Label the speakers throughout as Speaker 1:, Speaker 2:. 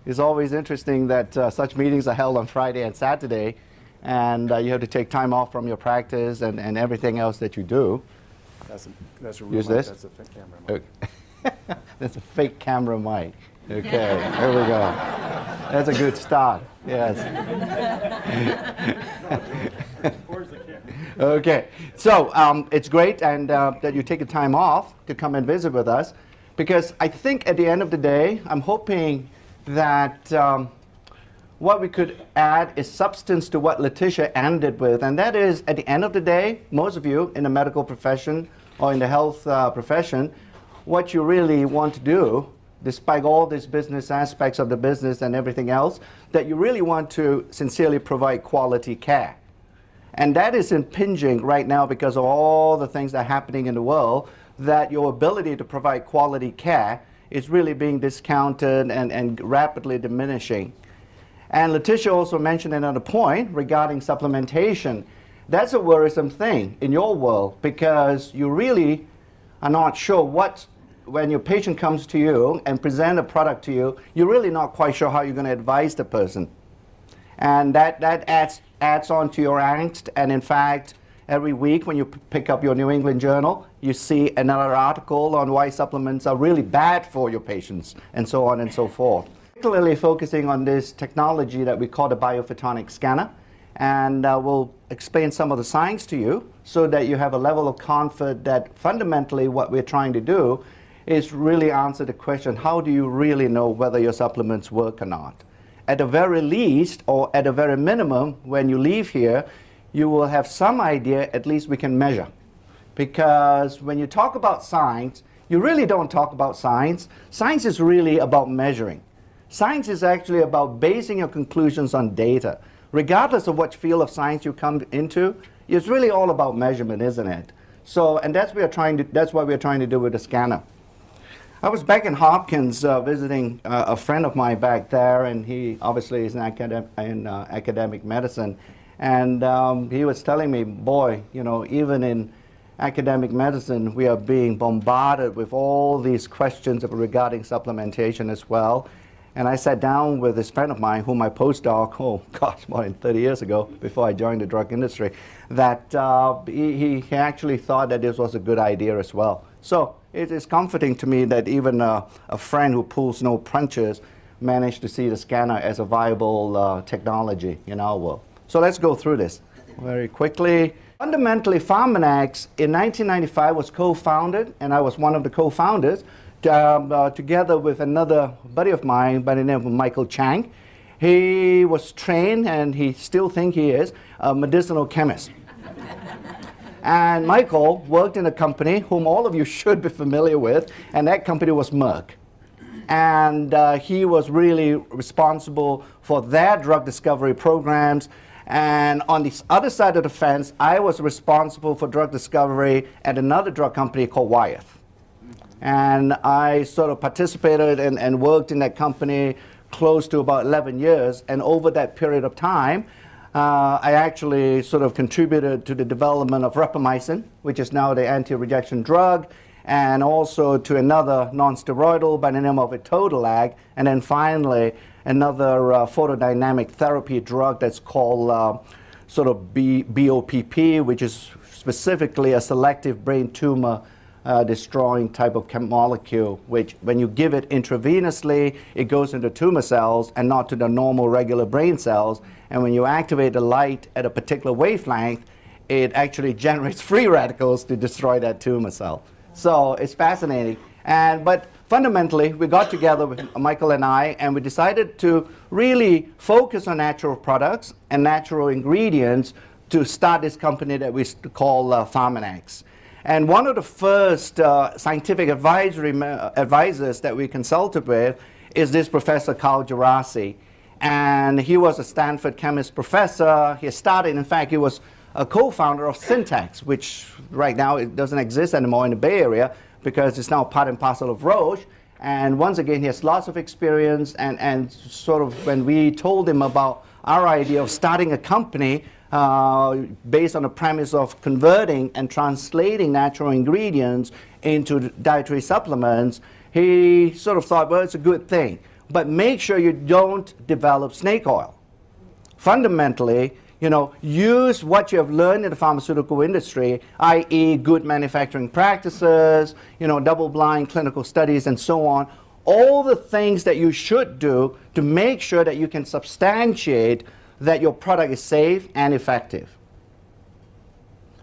Speaker 1: It's always interesting that such meetings are held on Friday and Saturday, and you have to take time off from your practice and everything else that you do.
Speaker 2: That's a real
Speaker 1: Use
Speaker 2: mic.
Speaker 1: this?
Speaker 2: That's a fake camera mic.
Speaker 1: Okay. That's a fake camera mic. Okay, there we go. That's a good start. Yes. Okay, so it's great and that you take the time off to come and visit with us, because I think at the end of the day, I'm hoping that what we could add is substance to what Letitia ended with, and that is, at the end of the day, most of you in the medical profession or in the health profession, what you really want to do, despite all these business aspects of the business and everything else, that you really want to sincerely provide quality care. And that is impinging right now because of all the things that are happening in the world, that your ability to provide quality care is really being discounted and rapidly diminishing. And Letitia also mentioned another point regarding supplementation. That's a worrisome thing in your world, because you really are not sure what, when your patient comes to you and present a product to you, you're really not quite sure how you're going to advise the person. And that adds on to your angst. And in fact, every week when you pick up your New England Journal, you see another article on why supplements are really bad for your patients, and so on and so forth. Particularly focusing on this technology that we call the biophotonic scanner. And we'll explain some of the science to you so that you have a level of comfort that fundamentally what we're trying to do is really answer the question, how do you really know whether your supplements work or not? At the very least, or at the very minimum, when you leave here, you will have some idea, at least we can measure. Because when you talk about science, you really don't talk about science. Science is really about measuring. Science is actually about basing your conclusions on data. Regardless of what field of science you come into, it's really all about measurement, isn't it? So, and that's what we're trying to do with the scanner. I was back in Hopkins visiting a friend of mine back there, and he obviously is in academic medicine. And he was telling me, boy, you know, even in academic medicine, we are being bombarded with all these questions regarding supplementation as well. And I sat down with this friend of mine, whom I postdoc, oh gosh, more than 30 years ago, before I joined the drug industry, that he actually thought that this was a good idea as well. So it is comforting to me that even a friend who pulls no punches managed to see the scanner as a viable technology in our world. So let's go through this very quickly. Fundamentally, Pharmanex in 1995 was co-founded, and I was one of the co-founders, together with another buddy of mine by the name of Michael Chang. He was trained, and he still thinks he is, a medicinal chemist. And Michael worked in a company whom all of you should be familiar with, and that company was Merck. And he was really responsible for their drug discovery programs. And on the other side of the fence, I was responsible for drug discovery at another drug company called Wyeth. And I sort of participated and worked in that company close to about 11 years. And over that period of time, I actually sort of contributed to the development of rapamycin, which is now the anti-rejection drug, and also to another non-steroidal by the name of Etodolag, and then finally another photodynamic therapy drug that's called sort of BOPP, which is specifically a selective brain tumor destroying type of molecule, which when you give it intravenously, it goes into tumor cells and not to the normal regular brain cells. And when you activate the light at a particular wavelength, it actually generates free radicals to destroy that tumor cell. So it's fascinating. But fundamentally, we got together with Michael and I, and we decided to really focus on natural products and natural ingredients to start this company that we call Pharmanex. And one of the first scientific advisors that we consulted with is this Professor Carl Gerasi. And he was a Stanford chemist professor. He started, in fact, he was a co-founder of Syntax, which right now it doesn't exist anymore in the Bay Area because it's now part and parcel of Roche. And once again, he has lots of experience. And sort of when we told him about our idea of starting a company based on the premise of converting and translating natural ingredients into dietary supplements, he sort of thought, well, it's a good thing. but make sure you don't develop snake oil. Fundamentally, use what you have learned in the pharmaceutical industry, i.e. good manufacturing practices, double-blind clinical studies, and so on. All the things that you should do to make sure that you can substantiate that your product is safe and effective.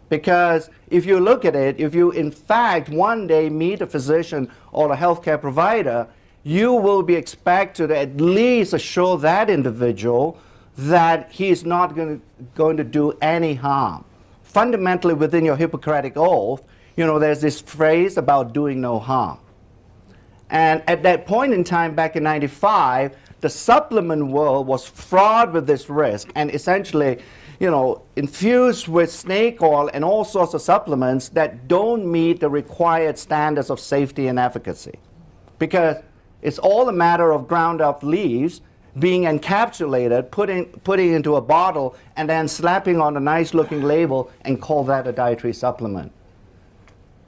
Speaker 1: Because if you look at it, if you in fact one day meet a physician or a healthcare provider, you will be expected to at least assure that individual that he is not going to do any harm. Fundamentally, within your Hippocratic Oath, there's this phrase about doing no harm. And at that point in time, back in '95, the supplement world was fraught with this risk and essentially, infused with snake oil and all sorts of supplements that don't meet the required standards of safety and efficacy. Because it's all a matter of ground up leaves being encapsulated, putting into a bottle, and then slapping on a nice looking label and call that a dietary supplement.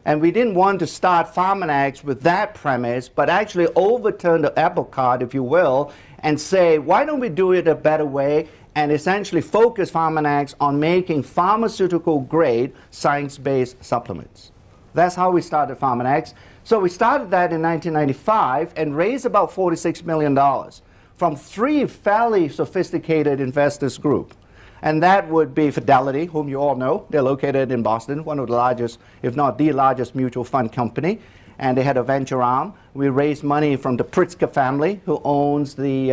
Speaker 1: And we didn't want to start Pharmanex with that premise, but actually overturn the apple cart, if you will, and say, why don't we do it a better way, and essentially focus Pharmanex on making pharmaceutical-grade, science-based supplements. That's how we started Pharmanex. So we started that in 1995 and raised about $46 million from three fairly sophisticated investors group. And that would be Fidelity, whom you all know. They're located in Boston, one of the largest, if not the largest mutual fund company. And they had a venture arm. We raised money from the Pritzker family, who owns the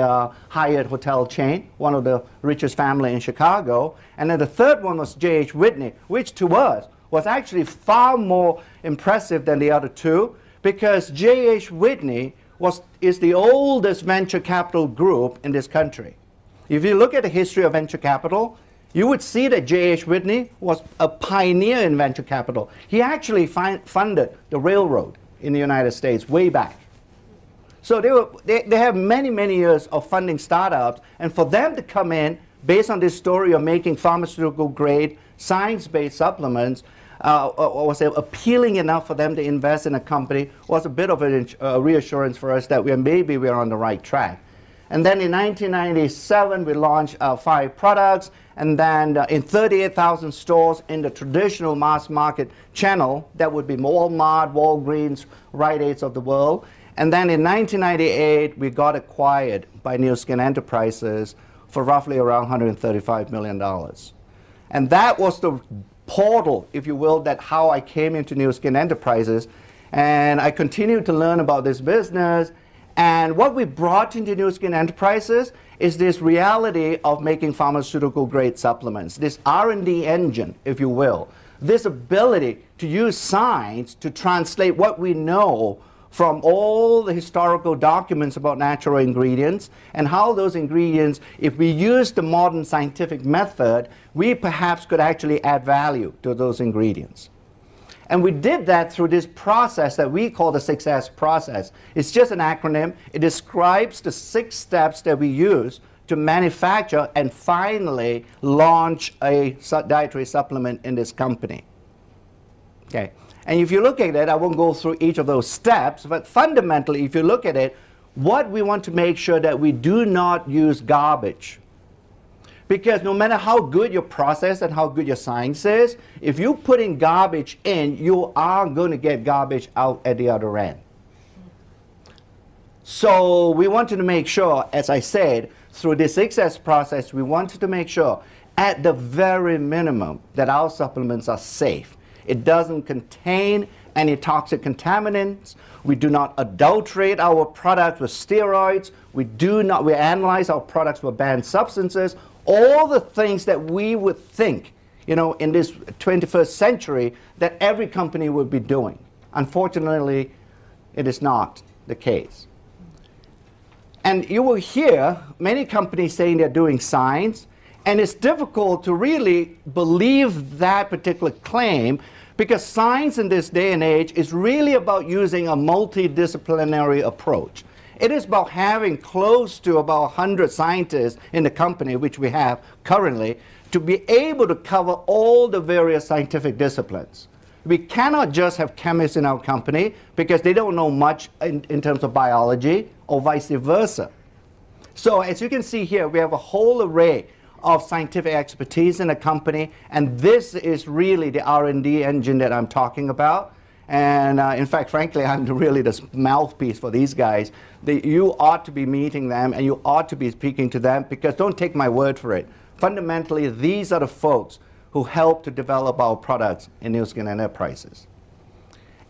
Speaker 1: Hyatt hotel chain, one of the richest family in Chicago. And then the third one was J.H. Whitney, which to us was actually far more impressive than the other two, because J.H. Whitney is the oldest venture capital group in this country. If you look at the history of venture capital, you would see that J.H. Whitney was a pioneer in venture capital. He actually funded the railroad in the United States way back. So they have many, many years of funding startups, and for them to come in based on this story of making pharmaceutical-grade, science-based supplements, was appealing enough for them to invest in a company, was a bit of a reassurance for us that maybe we're on the right track. And then in 1997, we launched 5 products, and then in 38,000 stores in the traditional mass market channel, that would be Walmart, Walgreens, Rite Aids of the world. And then in 1998, we got acquired by Nu Skin Enterprises for roughly around $135 million. And that was the portal, if you will, that how I came into Nu Skin Enterprises. And I continued to learn about this business. And what we brought into Nu Skin Enterprises is this reality of making pharmaceutical-grade supplements, this R&D engine, if you will, this ability to use science to translate what we know from all the historical documents about natural ingredients and how those ingredients, if we use the modern scientific method, we perhaps could actually add value to those ingredients. And we did that through this process that we call the 6S process. It's just an acronym. It describes the 6 steps that we use to manufacture and finally launch a dietary supplement in this company. Okay. And if you look at it, I won't go through each of those steps, but fundamentally, if you look at it, what we want to make sure that we do not use garbage. Because no matter how good your process and how good your science is, if you put in garbage in, you are going to get garbage out at the other end. So we wanted to make sure, as I said, through this 6S process, we wanted to make sure, at the very minimum, that our supplements are safe. It doesn't contain any toxic contaminants. We do not adulterate our products with steroids. We analyze our products for banned substances. All the things that we would think, in this 21st century, that every company would be doing. Unfortunately, it is not the case. And you will hear many companies saying they're doing science, and it's difficult to really believe that particular claim, because science in this day and age is really about using a multidisciplinary approach. It is about having close to about 100 scientists in the company, which we have currently, to be able to cover all the various scientific disciplines. We cannot just have chemists in our company because they don't know much in terms of biology, or vice versa. So as you can see here, we have a whole array of scientific expertise in the company, and this is really the R&D engine that I'm talking about. And in fact, frankly, I'm really the mouthpiece for these guys. You ought to be meeting them, and you ought to be speaking to them, because don't take my word for it. Fundamentally, these are the folks who help to develop our products in Nu Skin Enterprises.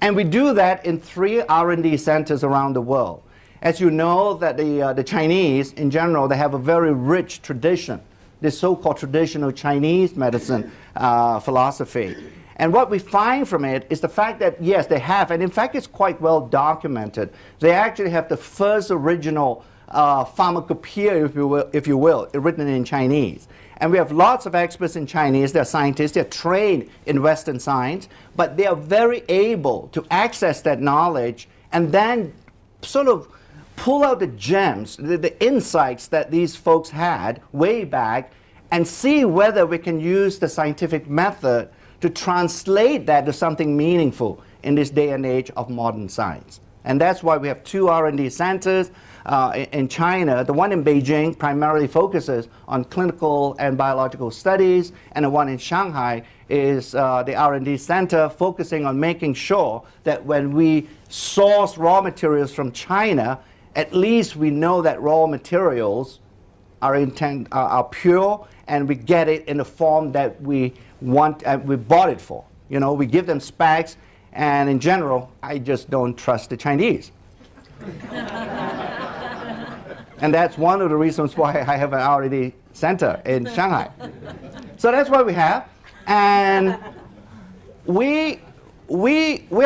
Speaker 1: And we do that in 3 R&D centers around the world. As you know, that the Chinese, in general, they have a very rich tradition, this so-called traditional Chinese medicine philosophy. And what we find from it is the fact that, yes, they have, and in fact it's quite well documented, they actually have the first original pharmacopoeia, if you will, written in Chinese. And we have lots of experts in Chinese. They're scientists. They're trained in Western science. But they are very able to access that knowledge and then sort of pull out the gems, the insights that these folks had way back, and see whether we can use the scientific method to translate that to something meaningful in this day and age of modern science. And that's why we have 2 R&D centers in China. The one in Beijing primarily focuses on clinical and biological studies, and the one in Shanghai is the R&D center focusing on making sure that when we source raw materials from China, at least we know that raw materials are pure, and we get it in the form that we want, we bought it for. You know, we give them specs. And in general, I just don't trust the Chinese. And that's one of the reasons why I have an R&D center in Shanghai. So that's what we have. And we're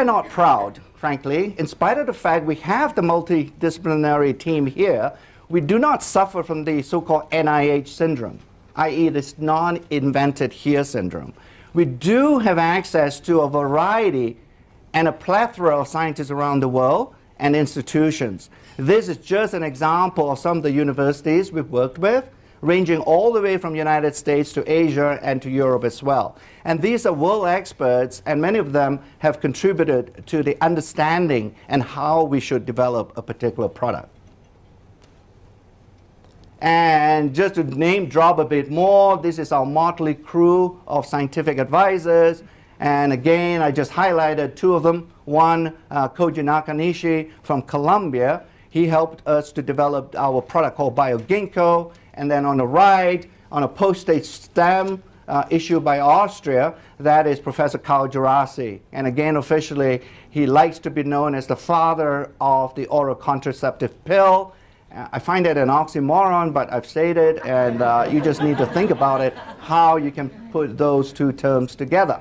Speaker 1: not proud, frankly. In spite of the fact we have the multidisciplinary team here, we do not suffer from the so-called NIH syndrome, i.e. this non-invented here syndrome. We do have access to a variety and a plethora of scientists around the world and institutions. This is just an example of some of the universities we've worked with, ranging all the way from the United States to Asia and to Europe as well. And these are world experts, and many of them have contributed to the understanding and how we should develop a particular product. And just to name drop a bit more, this is our motley crew of scientific advisors. And again, I just highlighted 2 of them. One, Koji Nakanishi from Colombia. He helped us to develop our product called BioGinkgo. And then on the right, on a postage stamp issued by Austria, that is Professor Karl Gerasi. And again, officially, he likes to be known as the father of the oral contraceptive pill. I find that an oxymoron, but I've stated, and you just need to think about it, how you can put those 2 terms together.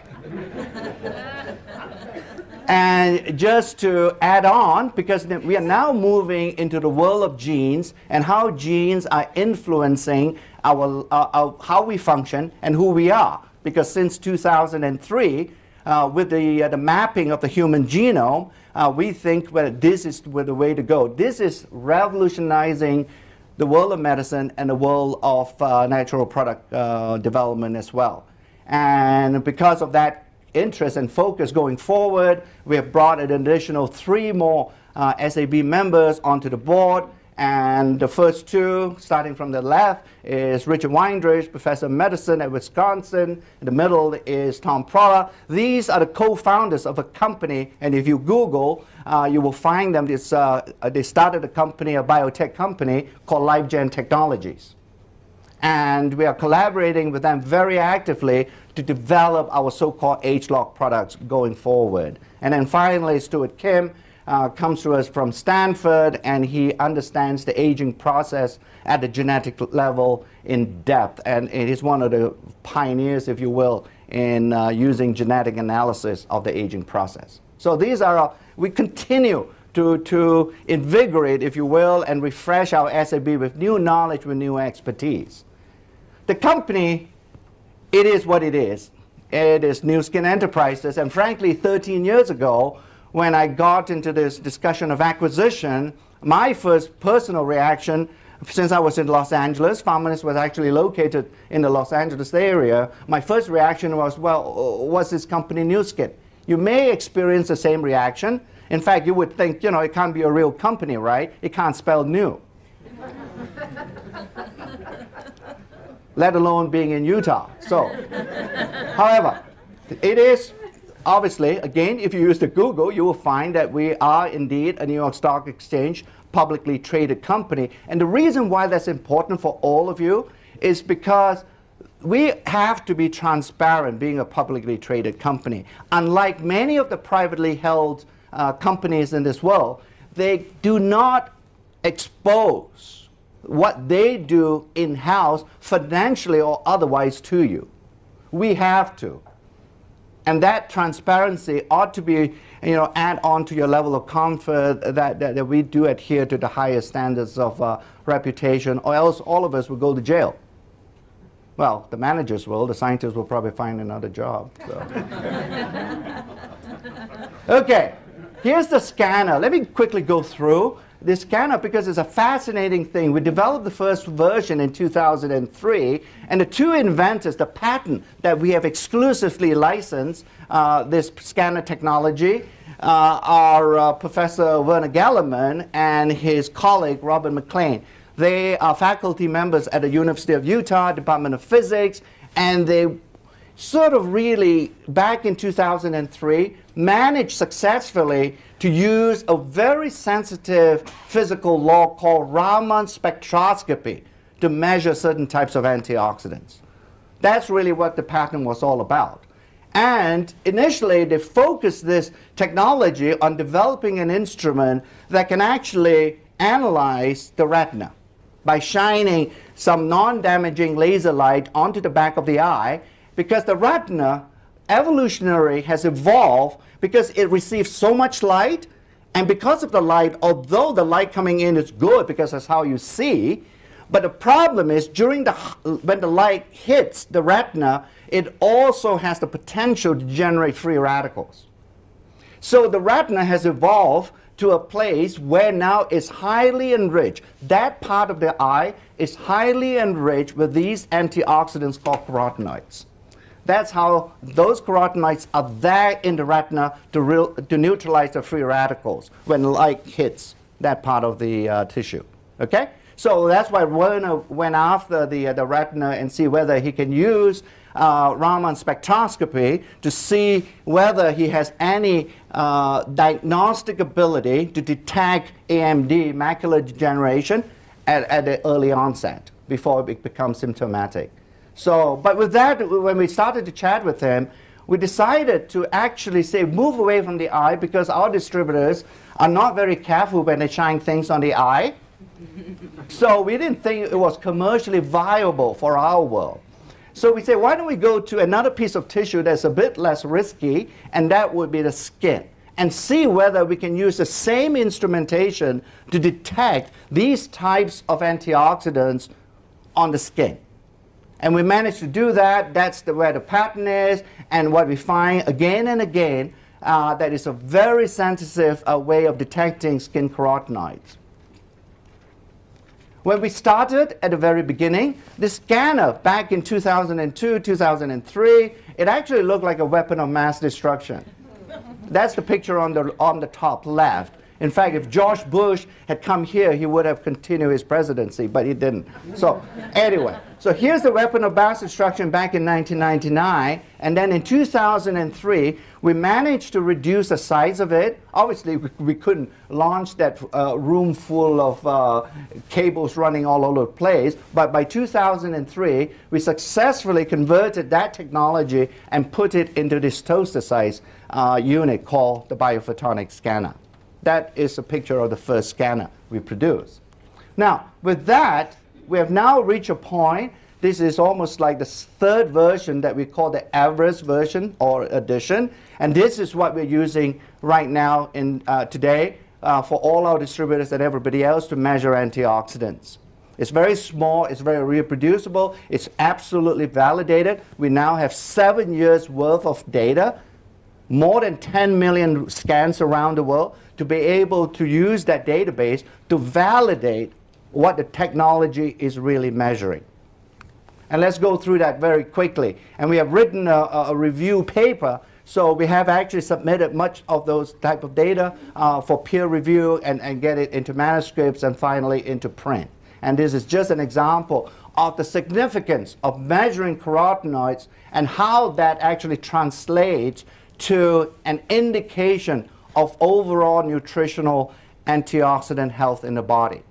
Speaker 1: And just to add on, because we are now moving into the world of genes and how genes are influencing how we function and who we are. Because since 2003, with the mapping of the human genome, we think this is the way to go. This is revolutionizing the world of medicine and the world of natural product development as well. And because of that interest and focus going forward, we have brought an additional 3 more SAB members onto the board. And the first 2, starting from the left, is Richard Weindrich, Professor of Medicine at Wisconsin. In the middle is Tom Proller. These are the co-founders of a company, and if you Google, you will find them. They started a company, a biotech company, called LifeGen Technologies. And we are collaborating with them very actively to develop our so-called age-lock products going forward. And then finally, Stuart Kim comes to us from Stanford, and he understands the aging process at the genetic level in depth. And he's one of the pioneers, if you will, in using genetic analysis of the aging process. So these are, we continue to invigorate, if you will, and refresh our SAB with new knowledge, with new expertise. The company, it is what it is. It is Nu Skin Enterprises, and frankly, 13 years ago, when I got into this discussion of acquisition, my first personal reaction, since I was in Los Angeles, Pharmanex was actually located in the Los Angeles area, my first reaction was, well, what's this company Nu Skin? You may experience the same reaction. In fact, you would think, you know, it can't be a real company, right? It can't spell new. let alone being in Utah. So, however, it is obviously, again, if you use the Google, you will find that we are indeed a New York Stock Exchange publicly traded company. And the reason why that's important for all of you is because we have to be transparent being a publicly traded company. Unlike many of the privately held companies in this world, they do not expose what they do in-house financially or otherwise to you. We have to. And that transparency ought to be, add on to your level of comfort that we do adhere to the highest standards of reputation, or else all of us will go to jail. Well, the managers will. The scientists will probably find another job. So. Okay, here's the scanner. Let me quickly go through the scanner because it's a fascinating thing. We developed the first version in 2003, and the two inventors, the patent that we have exclusively licensed this scanner technology are Professor Werner Gellerman and his colleague Robert McLean. They are faculty members at the University of Utah, Department of Physics, and they sort of really, back in 2003, managed successfully to use a very sensitive physical law called Raman spectroscopy to measure certain types of antioxidants. That's really what the patent was all about. And initially, they focused this technology on developing an instrument that can actually analyze the retina by shining some non-damaging laser light onto the back of the eye, because the retina evolutionary has evolved because it receives so much light, and because of the light, although the light coming in is good because that's how you see, but the problem is when the light hits the retina, it also has the potential to generate free radicals. So the retina has evolved to a place where now it's highly enriched. That part of the eye is highly enriched with these antioxidants called carotenoids. That's how those carotenoids are there in the retina to neutralize the free radicals when light hits that part of the tissue. Okay? So that's why Werner went after the retina and see whether he can use Raman spectroscopy to see whether he has any diagnostic ability to detect AMD, macular degeneration, at the early onset before it becomes symptomatic. So, but with that, when we started to chat with him, we decided to actually say move away from the eye, because our distributors are not very careful when they shine things on the eye. So we didn't think it was commercially viable for our world. So we said, why don't we go to another piece of tissue that's a bit less risky, and that would be the skin, and see whether we can use the same instrumentation to detect these types of antioxidants on the skin. And we managed to do that. That's where the patent is, and what we find again and again, that is a very sensitive way of detecting skin carotenoids. When we started at the very beginning, the scanner back in 2002, 2003, it actually looked like a weapon of mass destruction. That's the picture on the top left. In fact, if George Bush had come here, he would have continued his presidency, but he didn't. So anyway, so here's the weapon of mass destruction back in 1999, and then in 2003, we managed to reduce the size of it. Obviously, we couldn't launch that room full of cables running all over the place, but by 2003, we successfully converted that technology and put it into this toaster size unit called the biophotonic scanner. That is a picture of the first scanner we produced. Now, with that, we have now reached a point. This is almost like the third version that we call the average version or edition. And this is what we're using right now today for all our distributors and everybody else to measure antioxidants. It's very small, it's very reproducible, it's absolutely validated. We now have 7 years worth of data, more than 10 million scans around the world, to be able to use that database to validate what the technology is really measuring. And let's go through that very quickly. And we have written a review paper, so we have actually submitted much of those type of data for peer review and get it into manuscripts and finally into print. and this is just an example of the significance of measuring carotenoids and how that actually translates to an indication of overall nutritional antioxidant health in the body.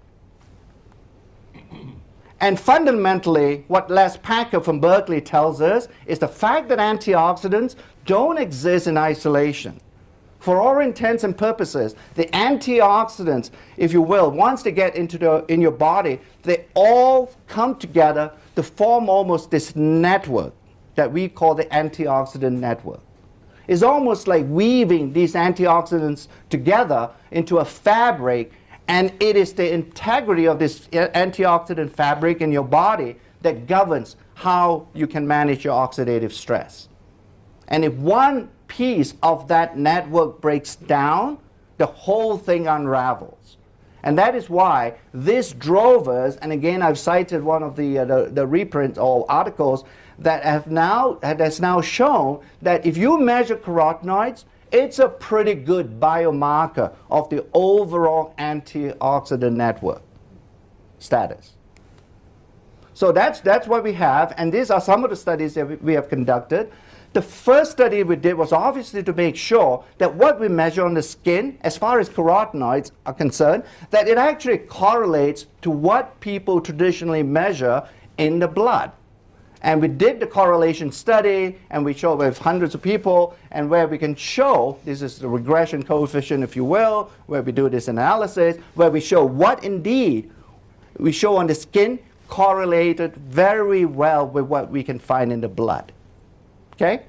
Speaker 1: And fundamentally, what Les Packer from Berkeley tells us is the fact that antioxidants don't exist in isolation. For all intents and purposes, the antioxidants, if you will, once they get in your body, they all come together to form almost this network that we call the antioxidant network. It's almost like weaving these antioxidants together into a fabric, and it is the integrity of this antioxidant fabric in your body that governs how you can manage your oxidative stress. And if one piece of that network breaks down, the whole thing unravels. And that is why this drove us, and again I've cited one of the reprints or articles that has now shown that if you measure carotenoids, it's a pretty good biomarker of the overall antioxidant network status. So that's what we have, and these are some of the studies that we have conducted. The first study we did was obviously to make sure that what we measure on the skin, as far as carotenoids are concerned, that it actually correlates to what people traditionally measure in the blood. And we did the correlation study, and we showed with hundreds of people, and where we can show, this is the regression coefficient, if you will, where we do this analysis, where we show what indeed we show on the skin correlated very well with what we can find in the blood. Okay?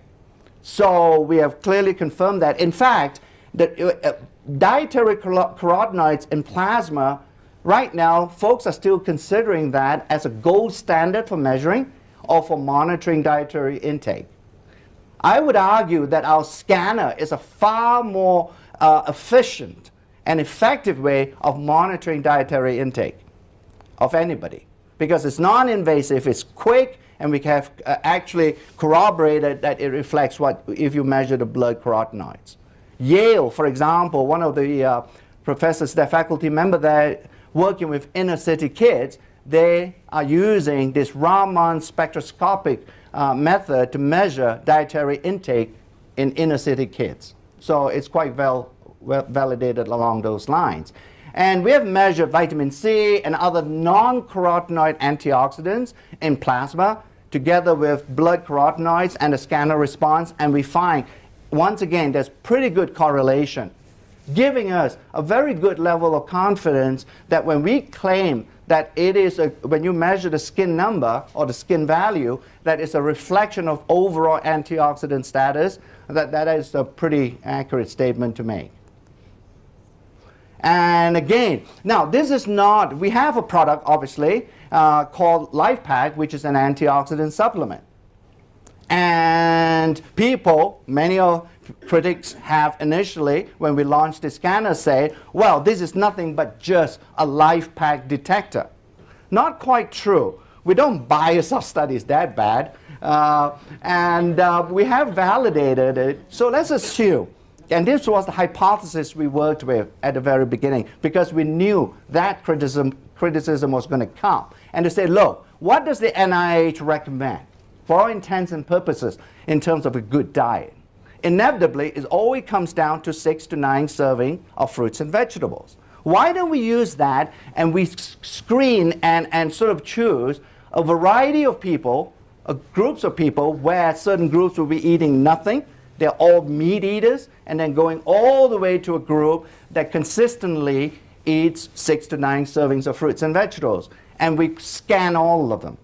Speaker 1: So we have clearly confirmed that. In fact, the dietary carotenoids in plasma, right now, folks are still considering that as a gold standard for measuring or for monitoring dietary intake. I would argue that our scanner is a far more efficient and effective way of monitoring dietary intake of anybody, because it's non-invasive, it's quick, and we have actually corroborated that it reflects what if you measure the blood carotenoids. Yale, for example, one of the professors, their faculty member there, working with inner city kids, they are using this Raman spectroscopic method to measure dietary intake in inner city kids. So it's quite well validated along those lines. And we have measured vitamin C and other non-carotenoid antioxidants in plasma together with blood carotenoids and a scanner response, and we find, once again, there's pretty good correlation, giving us a very good level of confidence that when we claim that it is, when you measure the skin number or the skin value, that is a reflection of overall antioxidant status, that is a pretty accurate statement to make. And again, now this is not, we have a product obviously called LifePak, which is an antioxidant supplement. And people, many of critics have initially, when we launched the scanner, say, well, this is nothing but just a LifePak detector. Not quite true. We don't bias our studies that bad. We have validated it. So let's assume, and this was the hypothesis we worked with at the very beginning, because we knew that criticism was going to come. And to say, look, what does the NIH recommend for all intents and purposes in terms of a good diet? Inevitably, it always comes down to 6 to 9 servings of fruits and vegetables. Why don't we use that and we screen and sort of choose a variety of people, groups of people, where certain groups will be eating nothing, they're all meat eaters, and then going all the way to a group that consistently eats 6 to 9 servings of fruits and vegetables. And we scan all of them.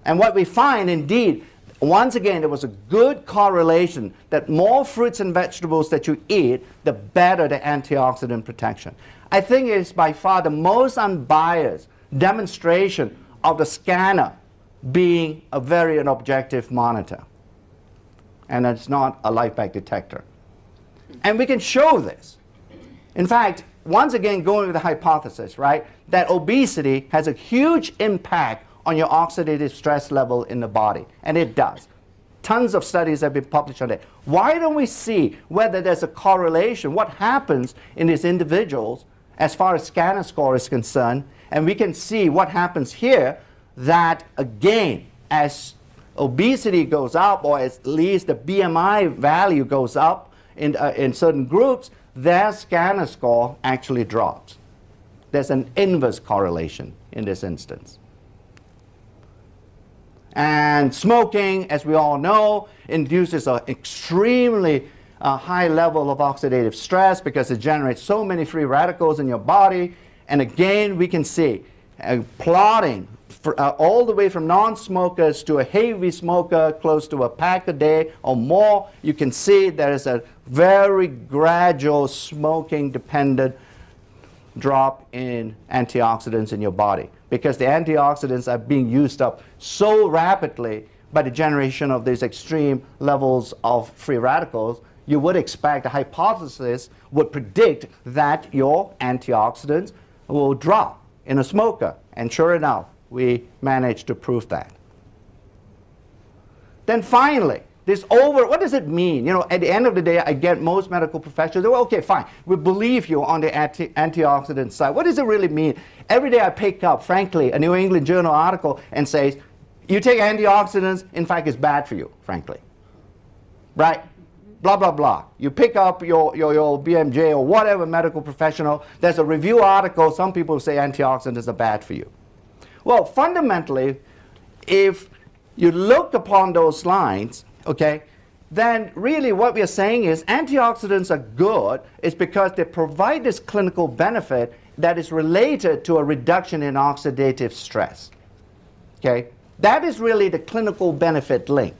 Speaker 1: And what we find, indeed, once again, there was a good correlation that more fruits and vegetables that you eat, the better the antioxidant protection. I think it's by far the most unbiased demonstration of the scanner being a very objective monitor. And it's not a LifePak detector. And we can show this. In fact, once again, going with the hypothesis, right, that obesity has a huge impact on your oxidative stress level in the body. And it does. Tons of studies have been published on it. Why don't we see whether there's a correlation, what happens in these individuals as far as scanner score is concerned, And we can see what happens here, that again, as obesity goes up, or at least the BMI value goes up in certain groups, their scanner score actually drops. There's an inverse correlation in this instance. And smoking, as we all know, induces an extremely high level of oxidative stress because it generates so many free radicals in your body. And again, we can see plotting all the way from non-smokers to a heavy smoker, close to a pack a day or more. You can see there is a very gradual smoking-dependent drop in antioxidants in your body, because the antioxidants are being used up so rapidly by the generation of these extreme levels of free radicals. You would expect, a hypothesis would predict that your antioxidants will drop in a smoker. And sure enough, we managed to prove that. Then finally, what does it mean? You know, at the end of the day, I get most medical professionals, well, okay, fine, we believe you on the antioxidant side. What does it really mean? Every day I pick up, frankly, a New England Journal article and says, you take antioxidants, in fact, it's bad for you, frankly. Right? Blah, blah, blah. You pick up your BMJ or whatever medical professional, there's a review article, some people say antioxidants are bad for you. Well, fundamentally, if you look upon those lines, okay, then really what we are saying is antioxidants are good is because they provide this clinical benefit that is related to a reduction in oxidative stress. Okay? That is really the clinical benefit link.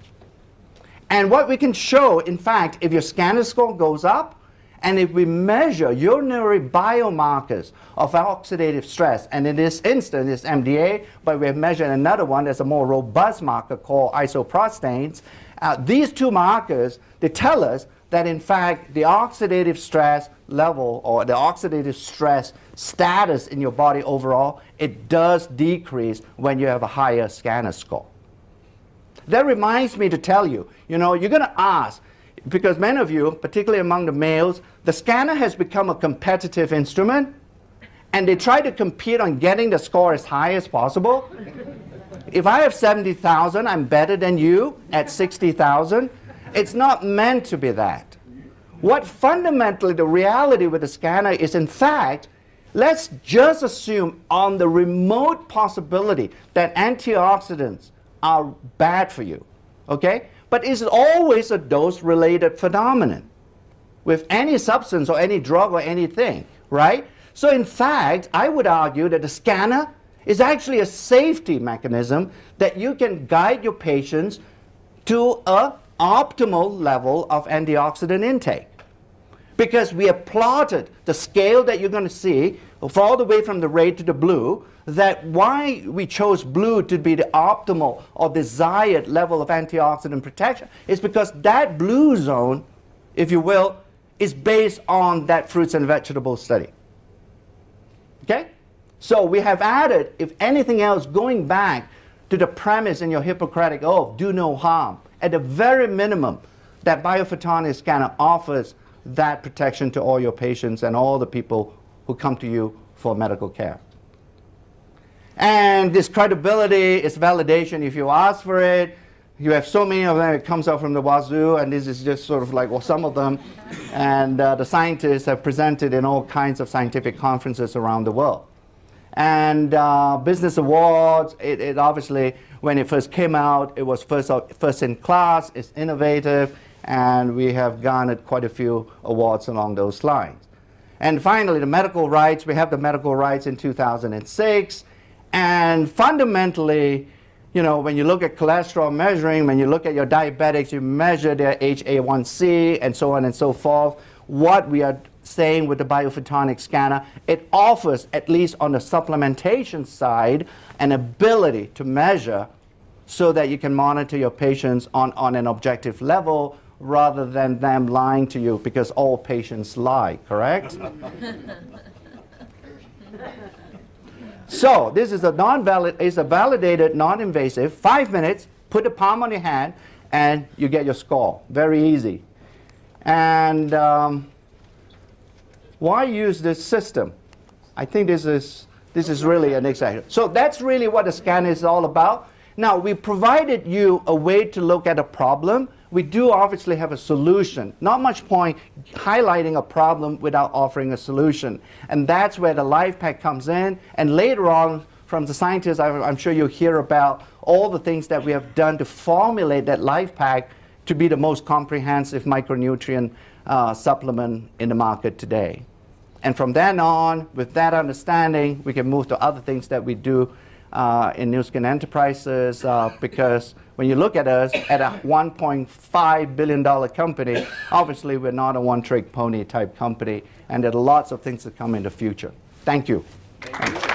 Speaker 1: And what we can show, in fact, if your scanner score goes up, and if we measure urinary biomarkers of oxidative stress, and in this instance it's MDA, but we have measured another one that's a more robust marker called isoprostanes. These two markers, they tell us that in fact the oxidative stress level or the oxidative stress status in your body overall, it does decrease when you have a higher scanner score. That reminds me to tell you, you know, you're going to ask, because many of you, particularly among the males, the scanner has become a competitive instrument, and they try to compete on getting the score as high as possible. If I have 70,000, I'm better than you at 60,000. It's not meant to be that. What fundamentally the reality with the scanner is, in fact, let's just assume on the remote possibility that antioxidants are bad for you, okay? But it's always a dose-related phenomenon with any substance or any drug or anything, right? So in fact, I would argue that the scanner is actually a safety mechanism that you can guide your patients to an optimal level of antioxidant intake. Because we have plotted the scale that you're going to see all the way from the red to the blue, that why we chose blue to be the optimal or desired level of antioxidant protection is because that blue zone, if you will, is based on that fruits and vegetables study. Okay? So we have added, if anything else, going back to the premise in your Hippocratic oath, do no harm. At the very minimum, that biophotonic scanner offers that protection to all your patients and all the people who come to you for medical care. And this credibility is validation if you ask for it. You have so many of them, it comes out from the wazoo, and this is just sort of like, well, some of them. And the scientists have presented in all kinds of scientific conferences around the world. And business awards, it obviously, when it first came out, it was first in class, it's innovative, and we have garnered quite a few awards along those lines. And finally, the medical rights, we have the medical rights in 2006. And fundamentally, you know, when you look at cholesterol measuring, when you look at your diabetics, you measure their HA1C and so on and so forth. What we are saying with the biophotonic scanner, it offers, at least on the supplementation side, an ability to measure so that you can monitor your patients on an objective level rather than them lying to you, because all patients lie, correct? So this is a validated, non-invasive, 5 minutes, put the palm on your hand, and you get your score. Very easy. And why use this system? I think this is This is really an exciting. So that's really what the scan is all about. Now, we provided you a way to look at a problem. We do obviously have a solution. Not much point highlighting a problem without offering a solution. And that's where the life pack comes in. And later on, from the scientists, I'm sure you'll hear about all the things that we have done to formulate that life pack to be the most comprehensive micronutrient supplement in the market today. And from then on, with that understanding, we can move to other things that we do in New Skin Enterprises, because when you look at us at a $1.5 billion company, obviously we're not a one-trick pony type company, and there are lots of things that come in the future. Thank you.
Speaker 2: Thank you.